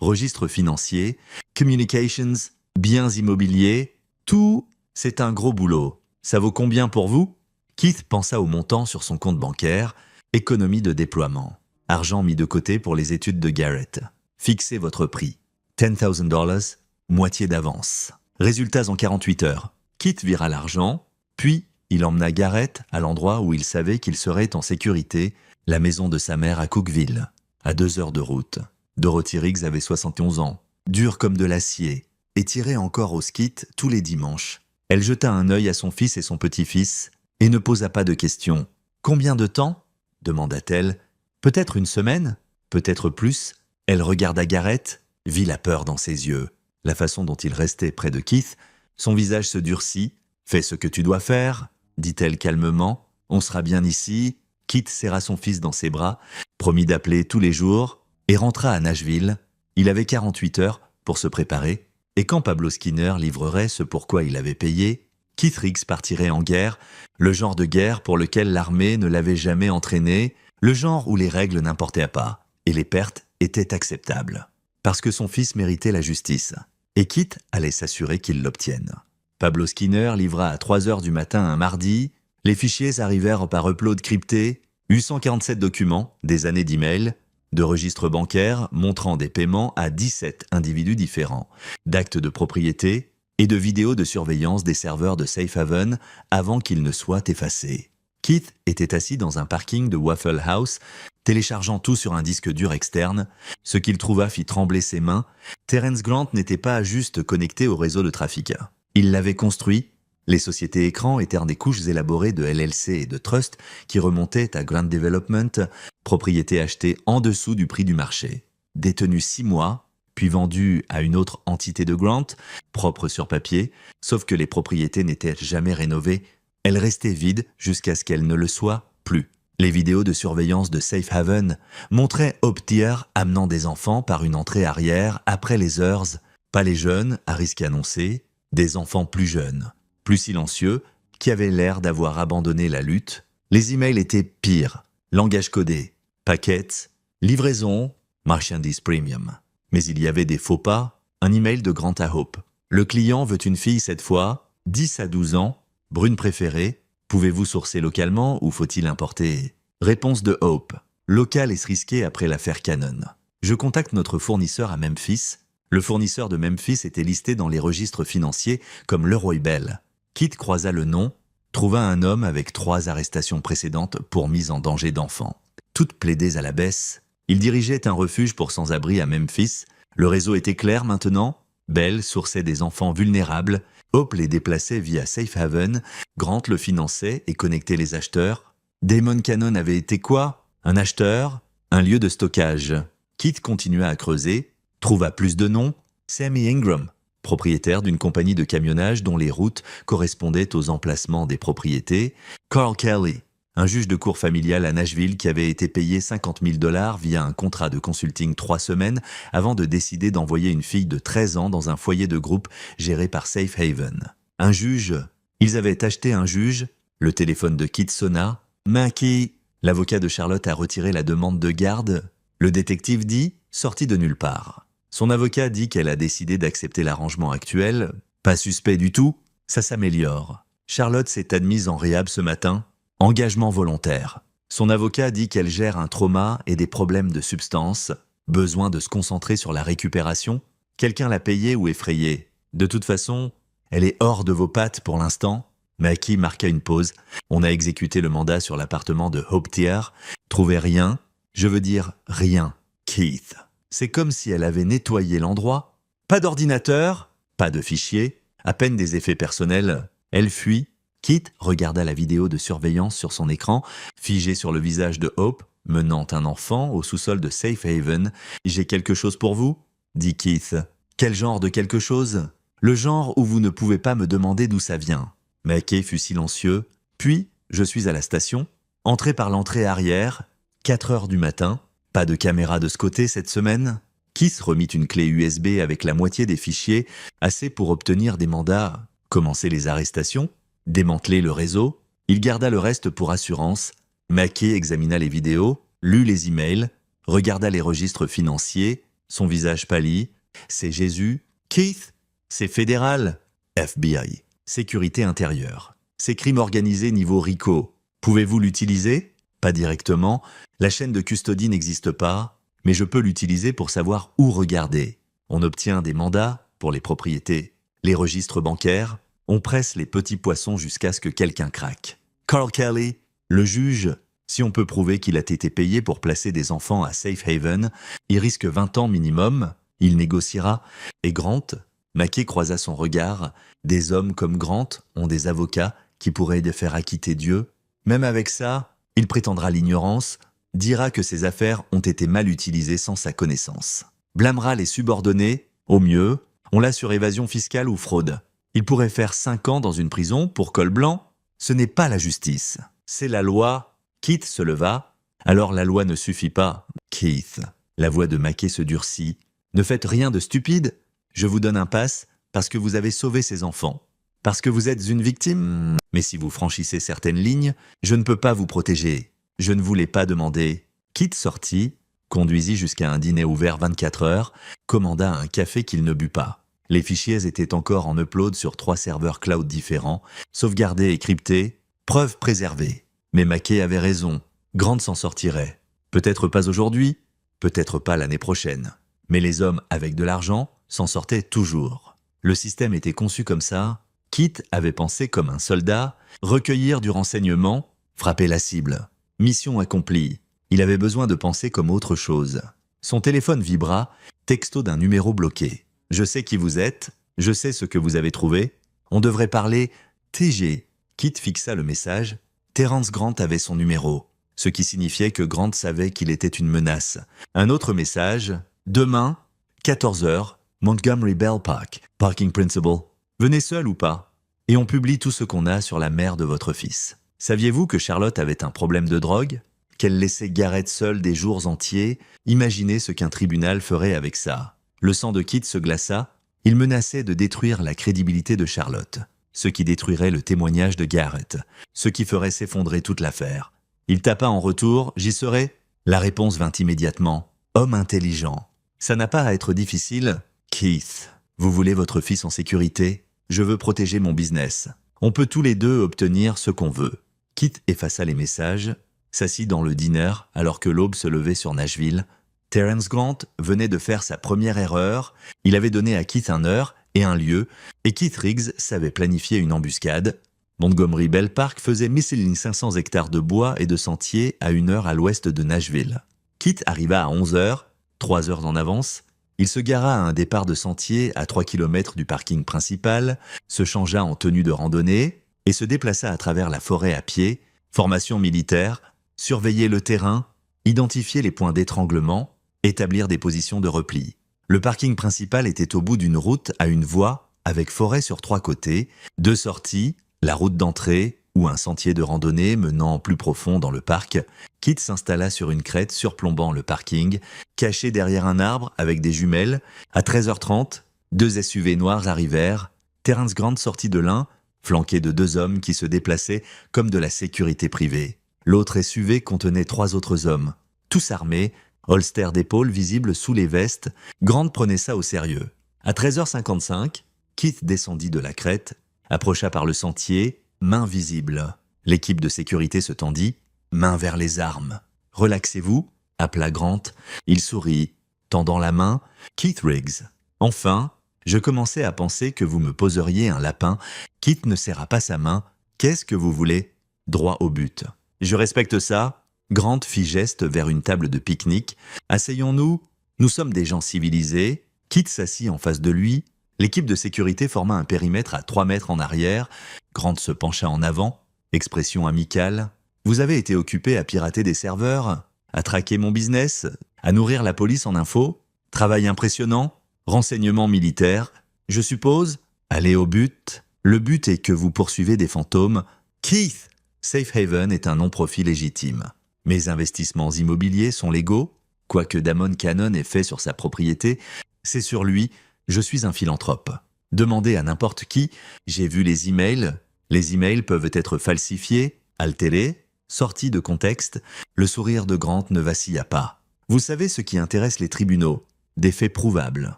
registre financier, communications, biens immobiliers, tout, c'est un gros boulot. Ça vaut combien pour vous? Keith pensa au montant sur son compte bancaire, économie de déploiement. Argent mis de côté pour les études de Garrett. Fixez votre prix. $10,000, moitié d'avance. Résultats en 48 heures. Keith vira l'argent, puis il emmena Garrett à l'endroit où il savait qu'il serait en sécurité, la maison de sa mère à Cookville, à 2 heures de route. Dorothy Riggs avait 71 ans, dure comme de l'acier, et tirait encore au skit tous les dimanches. Elle jeta un œil à son fils et son petit-fils, et ne posa pas de questions. « Combien de temps ?» demanda-t-elle. « Peut-être une semaine, peut-être plus. » Elle regarda Garrett, vit la peur dans ses yeux. La façon dont il restait près de Keith, son visage se durcit. « Fais ce que tu dois faire, » dit-elle calmement. « On sera bien ici. » Keith serra son fils dans ses bras, promit d'appeler tous les jours et rentra à Nashville. Il avait 48 heures pour se préparer, et quand Pablo Skinner livrerait ce pourquoi il avait payé, Keith Riggs partirait en guerre, le genre de guerre pour lequel l'armée ne l'avait jamais entraîné, le genre où les règles n'importaient pas, et les pertes étaient acceptables. Parce que son fils méritait la justice, et Keith allait s'assurer qu'il l'obtienne. Pablo Skinner livra à 3 heures du matin un mardi. Les fichiers arrivèrent par upload crypté, 847 documents, des années d'emails, de registres bancaires montrant des paiements à 17 individus différents, d'actes de propriété et de vidéos de surveillance des serveurs de Safe Haven avant qu'ils ne soient effacés. Keith était assis dans un parking de Waffle House, téléchargeant tout sur un disque dur externe. Ce qu'il trouva fit trembler ses mains. Terence Grant n'était pas juste connecté au réseau de trafic. Il l'avait construit. Les sociétés écrans étaient des couches élaborées de LLC et de Trust qui remontaient à Grant Development, propriété achetée en dessous du prix du marché. Détenue 6 mois, puis vendue à une autre entité de Grant, propre sur papier, sauf que les propriétés n'étaient jamais rénovées, elles restaient vides jusqu'à ce qu'elles ne le soient plus. Les vidéos de surveillance de Safe Haven montraient Optier amenant des enfants par une entrée arrière après les heures, pas les jeunes, à risque annoncé, des enfants plus jeunes, plus silencieux, qui avaient l'air d'avoir abandonné la lutte. Les emails étaient pires, langage codé, packets, livraison, marchandise premium. Mais il y avait des faux pas, un email de Grant à Hope. Le client veut une fille cette fois, 10 à 12 ans, brune préférée. Pouvez-vous sourcer localement ou faut-il importer? Réponse de Hope. Local est risqué après l'affaire Canon. Je contacte notre fournisseur à Memphis. Le fournisseur de Memphis était listé dans les registres financiers comme Leroy Bell. Keith croisa le nom, trouva un homme avec 3 arrestations précédentes pour mise en danger d'enfants. Toutes plaidées à la baisse, il dirigeait un refuge pour sans-abri à Memphis. Le réseau était clair maintenant. Bell sourçait des enfants vulnérables. Hope les déplaçait via Safe Haven. Grant le finançait et connectait les acheteurs. Damon Cannon avait été quoi? Un acheteur? Un lieu de stockage. Keith continua à creuser, trouva plus de noms. Sammy Ingram, propriétaire d'une compagnie de camionnage dont les routes correspondaient aux emplacements des propriétés. Carl Kelly, un juge de cour familial à Nashville qui avait été payé $50,000 via un contrat de consulting 3 semaines avant de décider d'envoyer une fille de 13 ans dans un foyer de groupe géré par Safe Haven. Un juge. Ils avaient acheté un juge. Le téléphone de Keith sonna. Mackie. L'avocat de Charlotte a retiré la demande de garde. Le détective dit, sorti de nulle part. Son avocat dit qu'elle a décidé d'accepter l'arrangement actuel. Pas suspect du tout, ça s'améliore. Charlotte s'est admise en réhab ce matin. Engagement volontaire. Son avocat dit qu'elle gère un trauma et des problèmes de substance. Besoin de se concentrer sur la récupération. Quelqu'un l'a payée ou effrayée. De toute façon, elle est hors de vos pattes pour l'instant. Mackie marqua une pause. On a exécuté le mandat sur l'appartement de Hope Tier. Trouvé rien. Je veux dire rien. Keith. C'est comme si elle avait nettoyé l'endroit. Pas d'ordinateur, pas de fichier, à peine des effets personnels. Elle fuit. Keith regarda la vidéo de surveillance sur son écran, figée sur le visage de Hope, menant un enfant au sous-sol de Safe Haven. « J'ai quelque chose pour vous ?» dit Keith. « Quel genre de quelque chose ?»« Le genre où vous ne pouvez pas me demander d'où ça vient. » Mackay fut silencieux. Puis, je suis à la station, entré par l'entrée arrière, 4 heures du matin. Pas de caméra de ce côté cette semaine? Keith remit une clé USB avec la moitié des fichiers, assez pour obtenir des mandats, commencer les arrestations, démanteler le réseau. Il garda le reste pour assurance. Mackay examina les vidéos, lut les emails, regarda les registres financiers, son visage pâlit. C'est Jésus. Keith, c'est fédéral. FBI. Sécurité intérieure. C'est crime organisé niveau RICO. Pouvez-vous l'utiliser? Pas directement. La chaîne de custodie n'existe pas, mais je peux l'utiliser pour savoir où regarder. On obtient des mandats pour les propriétés, les registres bancaires. On presse les petits poissons jusqu'à ce que quelqu'un craque. Carl Kelly, le juge, si on peut prouver qu'il a été payé pour placer des enfants à Safe Haven, il risque 20 ans minimum, il négociera. Et Grant, Mackay croisa son regard. Des hommes comme Grant ont des avocats qui pourraient les faire acquitter Dieu. Même avec ça, il prétendra l'ignorance, dira que ses affaires ont été mal utilisées sans sa connaissance. Blâmera les subordonnés, au mieux, on l'a sur évasion fiscale ou fraude. Il pourrait faire 5 ans dans une prison pour col blanc. Ce n'est pas la justice, c'est la loi. Keith se leva. Alors la loi ne suffit pas. Keith, la voix de Mackay se durcit. Ne faites rien de stupide. Je vous donne un pass parce que vous avez sauvé ces enfants. Parce que vous êtes une victime. Mais si vous franchissez certaines lignes, je ne peux pas vous protéger. Je ne vous l'ai pas demandé. Keith sortit, conduisit jusqu'à un dîner ouvert 24 heures, commanda un café qu'il ne but pas. Les fichiers étaient encore en upload sur 3 serveurs cloud différents, sauvegardés et cryptés, preuves préservées. Mais Mackay avait raison, Grant s'en sortirait. Peut-être pas aujourd'hui, peut-être pas l'année prochaine. Mais les hommes avec de l'argent s'en sortaient toujours. Le système était conçu comme ça. Keith avait pensé comme un soldat, recueillir du renseignement, frapper la cible. Mission accomplie. Il avait besoin de penser comme autre chose. Son téléphone vibra, texto d'un numéro bloqué. « Je sais qui vous êtes, je sais ce que vous avez trouvé. On devrait parler TG. » Keith fixa le message. Terence Grant avait son numéro, ce qui signifiait que Grant savait qu'il était une menace. Un autre message. « Demain, 14h, Montgomery Bell Park, Parking Principal. Venez seul ou pas? Et on publie tout ce qu'on a sur la mère de votre fils. Saviez-vous que Charlotte avait un problème de drogue? Qu'elle laissait Garrett seul des jours entiers? Imaginez ce qu'un tribunal ferait avec ça. » Le sang de Keith se glaça. Il menaçait de détruire la crédibilité de Charlotte, ce qui détruirait le témoignage de Garrett, ce qui ferait s'effondrer toute l'affaire. Il tapa en retour. « J'y serai ?» La réponse vint immédiatement. « Homme intelligent. Ça n'a pas à être difficile. Keith, vous voulez votre fils en sécurité? Je veux protéger mon business. On peut tous les deux obtenir ce qu'on veut. » Keith effaça les messages, s'assit dans le dîner alors que l'aube se levait sur Nashville. Terence Grant venait de faire sa première erreur. Il avait donné à Keith un heure et un lieu, et Keith Riggs savait planifier une embuscade. Montgomery Bell Park faisait 1500 hectares de bois et de sentiers à 1 heure à l'ouest de Nashville. Keith arriva à 11 heures, 3 heures en avance. Il se gara à un départ de sentier à 3 km du parking principal, se changea en tenue de randonnée et se déplaça à travers la forêt à pied, formation militaire, surveiller le terrain, identifier les points d'étranglement, établir des positions de repli. Le parking principal était au bout d'une route à une voie avec forêt sur 3 côtés, 2 sorties, la route d'entrée ou un sentier de randonnée menant plus profond dans le parc. Keith s'installa sur une crête surplombant le parking, caché derrière un arbre avec des jumelles. À 13h30, 2 SUV noirs arrivèrent. Terence Grant sortit de l'un, flanqué de 2 hommes qui se déplaçaient comme de la sécurité privée. L'autre SUV contenait 3 autres hommes, tous armés, holster d'épaule visible sous les vestes. Grant prenait ça au sérieux. À 13h55, Keith descendit de la crête, approcha par le sentier, main visible. L'équipe de sécurité se tendit, main vers les armes. « Relaxez-vous » appela Grant. Il sourit, tendant la main. « Keith Riggs. Enfin, je commençais à penser que vous me poseriez un lapin. » Keith ne serra pas sa main. « Qu'est-ce que vous voulez ?» Droit au but. « Je respecte ça. » Grant fit geste vers une table de pique-nique. « Asseyons-nous. Nous sommes des gens civilisés. » Keith s'assit en face de lui. L'équipe de sécurité forma un périmètre à 3 mètres en arrière. Grant se pencha en avant. Expression amicale. « Vous avez été occupé à pirater des serveurs, à traquer mon business, à nourrir la police en info. Travail impressionnant. Renseignement militaire. Je suppose. Allez au but. Le but est que vous poursuivez des fantômes. Keith, Safe Haven est un non-profit légitime. Mes investissements immobiliers sont légaux. Quoi que Damon Cannon ait fait sur sa propriété, c'est sur lui, je suis un philanthrope. Demandez à n'importe qui, j'ai vu les emails. Les emails peuvent être falsifiés, altérés, sortis de contexte. Le sourire de Grant ne vacilla pas. Vous savez ce qui intéresse les tribunaux? Des faits prouvables,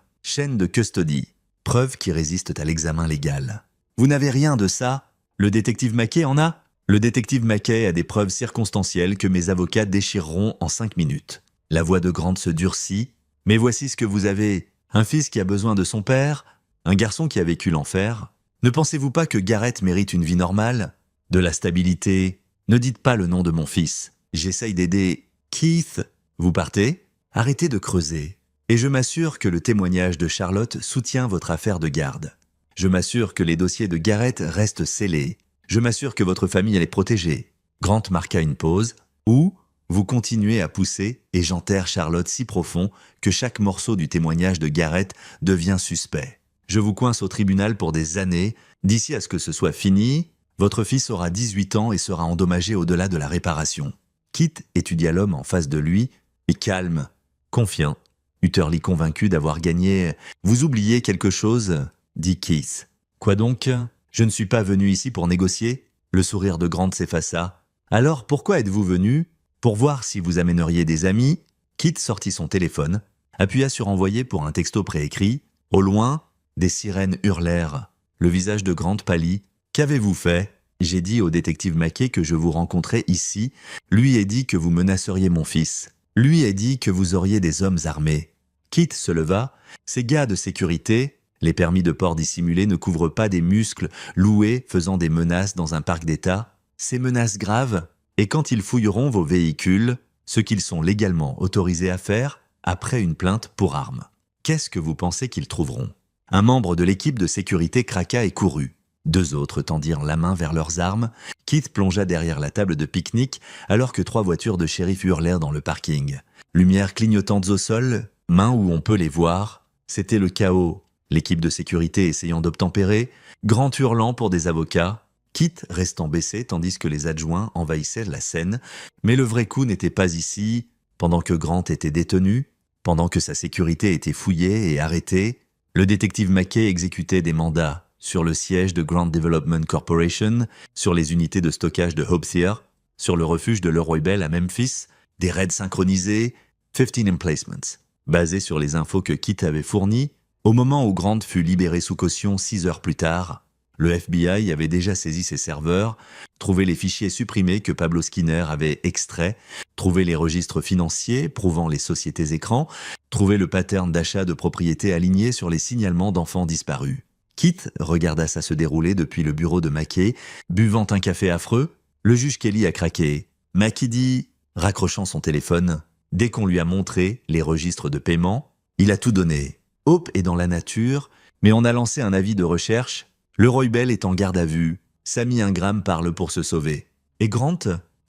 chaîne de custody, preuves qui résistent à l'examen légal. Vous n'avez rien de ça? Le détective Mackay en a? Le détective Mackay a des preuves circonstancielles que mes avocats déchireront en 5 minutes. La voix de Grant se durcit. Mais voici ce que vous avez. Un fils qui a besoin de son père, un garçon qui a vécu l'enfer. Ne pensez-vous pas que Garrett mérite une vie normale? De la stabilité? Ne dites pas le nom de mon fils. J'essaye d'aider. Keith, vous partez? Arrêtez de creuser. Et je m'assure que le témoignage de Charlotte soutient votre affaire de garde. Je m'assure que les dossiers de Garrett restent scellés. Je m'assure que votre famille est protégée. Grant marqua une pause. Ou vous continuez à pousser et j'enterre Charlotte si profond que chaque morceau du témoignage de Garrett devient suspect. Je vous coince au tribunal pour des années. D'ici à ce que ce soit fini, votre fils aura 18 ans et sera endommagé au-delà de la réparation. Kit étudia l'homme en face de lui et calme, confiant. Utterly convaincu d'avoir gagné. « Vous oubliez quelque chose ?» dit Keith. « Quoi donc? Je ne suis pas venu ici pour négocier ?» Le sourire de Grant s'effaça. « Alors pourquoi êtes-vous venu? Pour voir si vous amèneriez des amis ?» Kit sortit son téléphone, appuya sur envoyer pour un texto préécrit. Au loin, des sirènes hurlèrent. Le visage de Grant pâlit. « Qu'avez-vous fait? J'ai dit au détective Mackay que je vous rencontrais ici. Lui ai dit que vous menaceriez mon fils. Lui ai dit que vous auriez des hommes armés. » Kit se leva. Ces gars de sécurité, les permis de port dissimulés ne couvrent pas des muscles loués faisant des menaces dans un parc d'État. Ces menaces graves, et quand ils fouilleront vos véhicules, ce qu'ils sont légalement autorisés à faire, après une plainte pour armes. Qu'est-ce que vous pensez qu'ils trouveront? Un membre de l'équipe de sécurité craqua et courut. 2 autres tendirent la main vers leurs armes. Kit plongea derrière la table de pique-nique alors que 3 voitures de shérif hurlèrent dans le parking. Lumières clignotantes au sol, mains où on peut les voir. C'était le chaos. L'équipe de sécurité essayant d'obtempérer, Grant hurlant pour des avocats, Kit restant baissé tandis que les adjoints envahissaient la scène. Mais le vrai coup n'était pas ici. Pendant que Grant était détenu, pendant que sa sécurité était fouillée et arrêtée, le détective Mackay exécutait des mandats sur le siège de Grand Development Corporation, sur les unités de stockage de Hope-Thier, sur le refuge de Leroy Bell à Memphis, des raids synchronisés, 15 emplacements, basés sur les infos que Kit avait fournies. Au moment où Grant fut libéré sous caution 6 heures plus tard, le FBI avait déjà saisi ses serveurs, trouvé les fichiers supprimés que Pablo Skinner avait extraits, trouvé les registres financiers prouvant les sociétés écrans, trouvé le pattern d'achat de propriétés aligné sur les signalements d'enfants disparus. Kit regarda ça se dérouler depuis le bureau de Mackay, buvant un café affreux. Le juge Kelly a craqué. Mackay dit, raccrochant son téléphone, dès qu'on lui a montré les registres de paiement, il a tout donné. Hope est dans la nature, mais on a lancé un avis de recherche. Leroy Bell est en garde à vue. Sammy Ingram parle pour se sauver. Et Grant?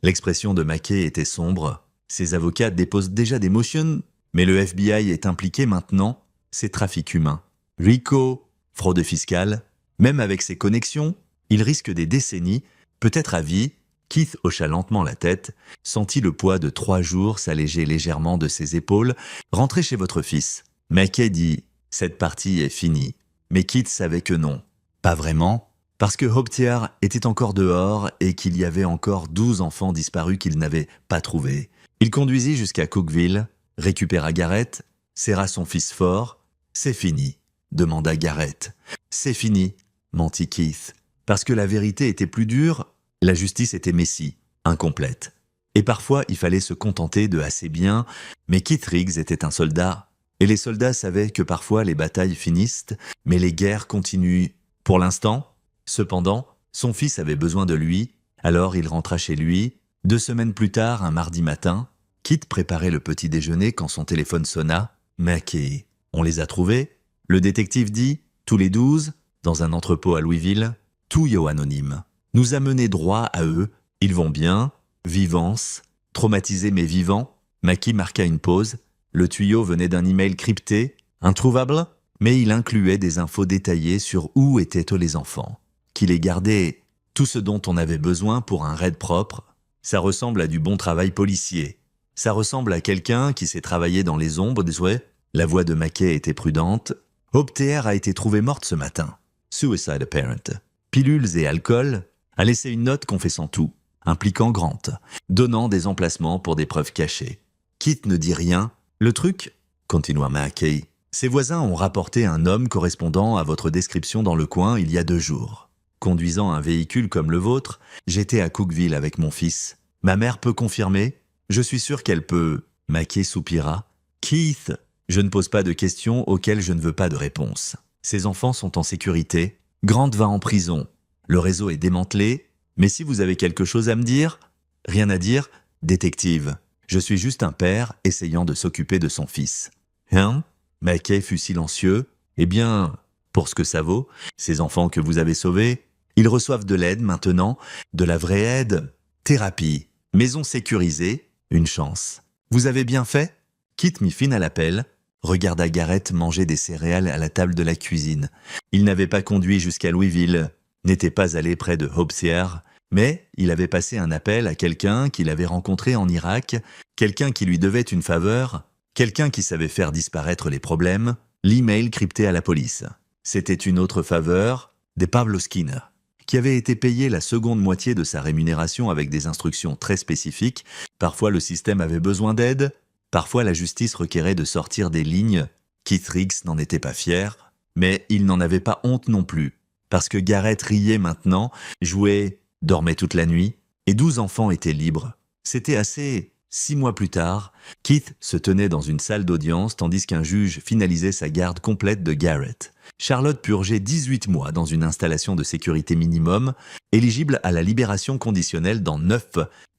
L'expression de Mackay était sombre. Ses avocats déposent déjà des motions, mais le FBI est impliqué maintenant. C'est trafic humain. RICO, fraude fiscale. Même avec ses connexions, il risque des décennies, peut-être à vie. Keith hocha lentement la tête, sentit le poids de 3 jours s'alléger légèrement de ses épaules. Rentrez chez votre fils. Mackay dit « Cette partie est finie ». Mais Kit savait que non. Pas vraiment, parce que Hope-Thier était encore dehors et qu'il y avait encore 12 enfants disparus qu'il n'avait pas trouvés. Il conduisit jusqu'à Cookville, récupéra Garrett, serra son fils fort. « C'est fini », demanda Garrett. « C'est fini », mentit Keith. Parce que la vérité était plus dure, la justice était messie, incomplète. Et parfois, il fallait se contenter de assez bien, mais Keith Riggs était un soldat. Et les soldats savaient que parfois les batailles finissent, mais les guerres continuent. Pour l'instant, cependant, son fils avait besoin de lui, alors il rentra chez lui. 2 semaines plus tard, un mardi matin, Kit préparait le petit déjeuner quand son téléphone sonna. « Mackay, on les a trouvés ?» Le détective dit, tous les 12, dans un entrepôt à Louisville, Tuyau anonyme. Nous a menés droit à eux, ils vont bien, vivance, traumatisés mais vivants. Mackay marqua une pause. Le tuyau venait d'un email crypté, introuvable, mais il incluait des infos détaillées sur où étaient les enfants. Qu'il ait gardé tout ce dont on avait besoin pour un raid propre, ça ressemble à du bon travail policier. Ça ressemble à quelqu'un qui s'est travaillé dans les ombres, désolé. La voix de Mackay était prudente. Hope TR a été trouvée morte ce matin. Suicide apparent. Pilules et alcool a laissé une note confessant tout, impliquant Grant, donnant des emplacements pour des preuves cachées. Kit ne dit rien. Le truc, continua Mackay, ses voisins ont rapporté un homme correspondant à votre description dans le coin il y a 2 jours. Conduisant un véhicule comme le vôtre, j'étais à Cookville avec mon fils. Ma mère peut confirmer. Je suis sûr qu'elle peut. Mackay soupira. Keith, je ne pose pas de questions auxquelles je ne veux pas de réponse. Ces enfants sont en sécurité. Grant va en prison. Le réseau est démantelé. Mais si vous avez quelque chose à me dire, rien à dire, détective. Je suis juste un père essayant de s'occuper de son fils. Hein? Mackay fut silencieux. Eh bien, pour ce que ça vaut, ces enfants que vous avez sauvés, ils reçoivent de l'aide maintenant, de la vraie aide. Thérapie, maison sécurisée, une chance. Vous avez bien fait? Kit mit fin à l'appel, regarda Garrett manger des céréales à la table de la cuisine. Il n'avait pas conduit jusqu'à Louisville, n'était pas allé près de Hope Sierra, mais il avait passé un appel à quelqu'un qu'il avait rencontré en Irak, quelqu'un qui lui devait une faveur, quelqu'un qui savait faire disparaître les problèmes, l'email crypté à la police. C'était une autre faveur, des Pablo Skinner, qui avait été payé la seconde moitié de sa rémunération avec des instructions très spécifiques. Parfois le système avait besoin d'aide, parfois la justice requérait de sortir des lignes. Keith Riggs n'en était pas fier, mais il n'en avait pas honte non plus, parce que Garrett riait maintenant, jouait, dormait toute la nuit, et 12 enfants étaient libres. C'était assez. 6 mois plus tard, Keith se tenait dans une salle d'audience tandis qu'un juge finalisait sa garde complète de Garrett. Charlotte purgeait 18 mois dans une installation de sécurité minimum, éligible à la libération conditionnelle dans 9.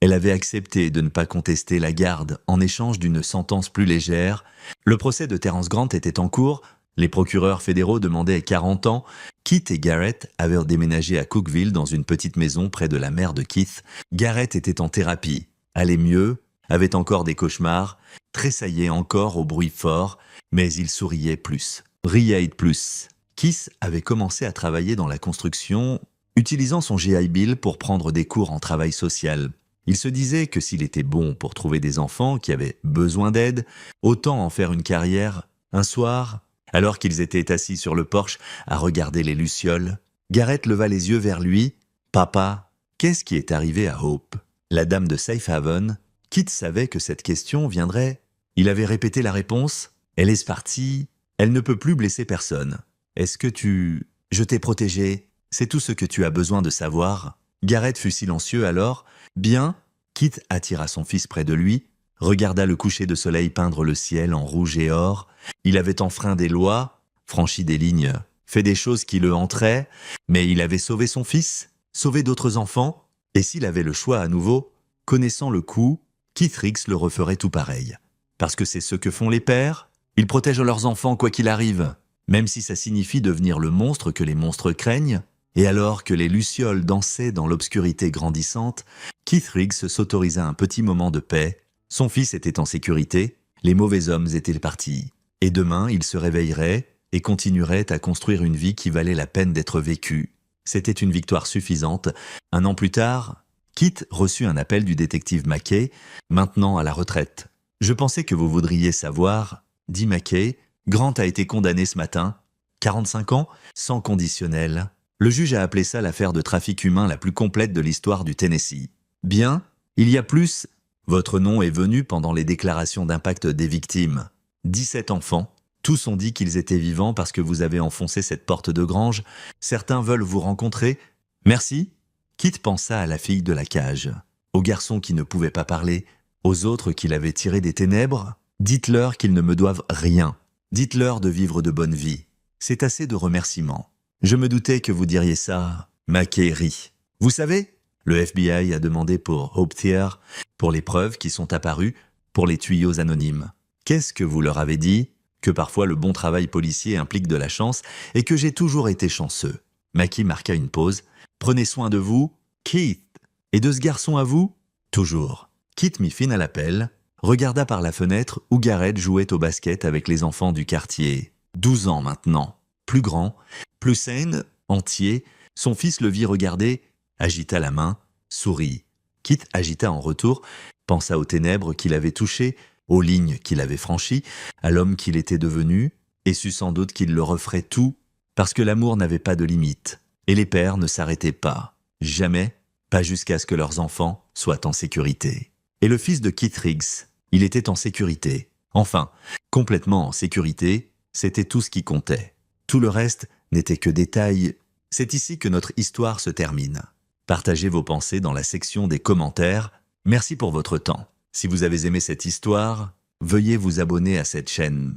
Elle avait accepté de ne pas contester la garde en échange d'une sentence plus légère. Le procès de Terence Grant était en cours, les procureurs fédéraux demandaient 40 ans. Keith et Garrett avaient déménagé à Cookville dans une petite maison près de la mère de Keith. Garrett était en thérapie, allait mieux, avait encore des cauchemars, tressaillait encore au bruit fort, mais il souriait plus, riait plus. Keith avait commencé à travailler dans la construction, utilisant son GI Bill pour prendre des cours en travail social. Il se disait que s'il était bon pour trouver des enfants qui avaient besoin d'aide, autant en faire une carrière. Un soir, alors qu'ils étaient assis sur le porche à regarder les lucioles, Garrett leva les yeux vers lui. « Papa, qu'est-ce qui est arrivé à Hope ?» La dame de Safe Haven. Kit savait que cette question viendrait. Il avait répété la réponse. Elle est partie. Elle ne peut plus blesser personne. Est-ce que tu... Je t'ai protégé. C'est tout ce que tu as besoin de savoir. Garrett fut silencieux alors. Bien. Kit attira son fils près de lui, regarda le coucher de soleil peindre le ciel en rouge et or. Il avait enfreint des lois, franchi des lignes, fait des choses qui le hantraient, mais il avait sauvé son fils, sauvé d'autres enfants. Et s'il avait le choix à nouveau, connaissant le coup, Keith Riggs le referait tout pareil. Parce que c'est ce que font les pères. Ils protègent leurs enfants quoi qu'il arrive, même si ça signifie devenir le monstre que les monstres craignent. Et alors que les lucioles dansaient dans l'obscurité grandissante, Keith Riggs s'autorisa un petit moment de paix. Son fils était en sécurité, les mauvais hommes étaient partis. Et demain, il se réveillerait et continuerait à construire une vie qui valait la peine d'être vécue. C'était une victoire suffisante. 1 an plus tard, Kit reçut un appel du détective Mackay, maintenant à la retraite. « Je pensais que vous voudriez savoir, » dit Mackay. « Grant a été condamné ce matin. 45 ans, sans conditionnel. Le juge a appelé ça l'affaire de trafic humain la plus complète de l'histoire du Tennessee. Bien, il y a plus. Votre nom est venu pendant les déclarations d'impact des victimes. 17 enfants. Tous ont dit qu'ils étaient vivants parce que vous avez enfoncé cette porte de grange. Certains veulent vous rencontrer. Merci. » Kit pensa à la fille de la cage, aux garçons qui ne pouvaient pas parler, aux autres qu'il avait tirés des ténèbres. Dites-leur qu'ils ne me doivent rien. Dites-leur de vivre de bonne vie. C'est assez de remerciements. Je me doutais que vous diriez ça. Mackay rit. Vous savez, le FBI a demandé pour Hope Thier, pour les preuves qui sont apparues, pour les tuyaux anonymes. Qu'est-ce que vous leur avez dit? Que parfois le bon travail policier implique de la chance et que j'ai toujours été chanceux. Mackay marqua une pause. Prenez soin de vous, Keith. Et de ce garçon à vous? Toujours. Kit mit fin à l'appel, regarda par la fenêtre où Garrett jouait au basket avec les enfants du quartier. 12 ans maintenant. Plus grand, plus sain, entier, son fils le vit regarder, agita la main, sourit. Kit agita en retour. pensa aux ténèbres qu'il avait touchées, aux lignes qu'il avait franchies, à l'homme qu'il était devenu, et sut sans doute qu'il le referait tout, parce que l'amour n'avait pas de limite, et les pères ne s'arrêtaient pas, jamais, pas jusqu'à ce que leurs enfants soient en sécurité. Et le fils de Keith Riggs, il était en sécurité. Enfin, complètement en sécurité, c'était tout ce qui comptait. Tout le reste n'était que détail. C'est ici que notre histoire se termine. Partagez vos pensées dans la section des commentaires. Merci pour votre temps. Si vous avez aimé cette histoire, veuillez vous abonner à cette chaîne.